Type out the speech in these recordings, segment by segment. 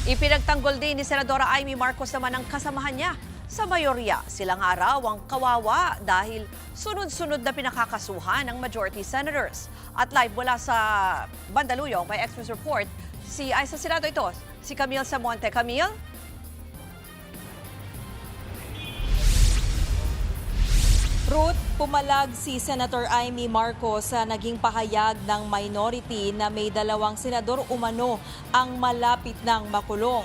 Ipinagtanggol din ni Senadora Amy Marcos naman ang kasamahan niya sa mayorya. Silang araw ang kawawa dahil sunod-sunod na pinakakasuhan ng majority senators. At live mula sa Bandaluyong, may Express Report, sa Senado ito, si Camille Samonte. Camille? Ruth, pumalag si Senator Amy Marcos sa naging pahayag ng minority na may dalawang senador umano ang malapit ng makulong.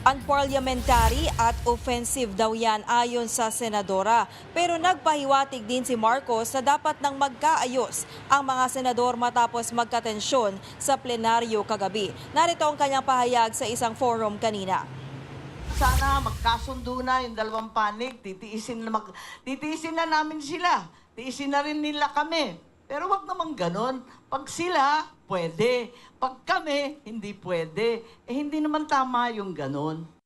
Unparliamentary at offensive daw yan ayon sa senadora. Pero nagpahiwatig din si Marcos na dapat nang magkaayos ang mga senador matapos magkatensyon sa plenaryo kagabi. Narito ang kanyang pahayag sa isang forum kanina. Sana magkasundo na yung dalawang panig, titiisin na namin sila, tiisin na rin nila kami. Pero wag naman ganon. Pag sila, pwede. Pag kami, hindi pwede. Hindi naman tama yung ganon.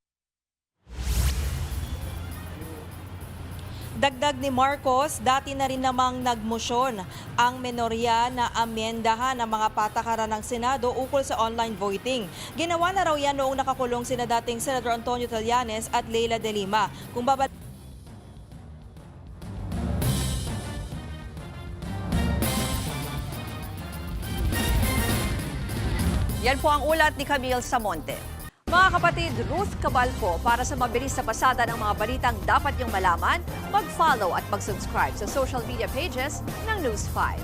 Dagdag ni Marcos, dati na rin namang nagmosyon ang menorya na amendahan ang mga patakaran ng Senado ukol sa online voting. Ginawa na raw yan noong nakakulong sina dating Senator Antonio Trillanes at Leila De Lima. Kung Yan po ang ulat ni Camille Samonte. Mga kapatid, Ruth Cabalco, para sa mabilis na pasada ng mga balitang dapat niyong malaman, mag-follow at mag-subscribe sa social media pages ng News 5.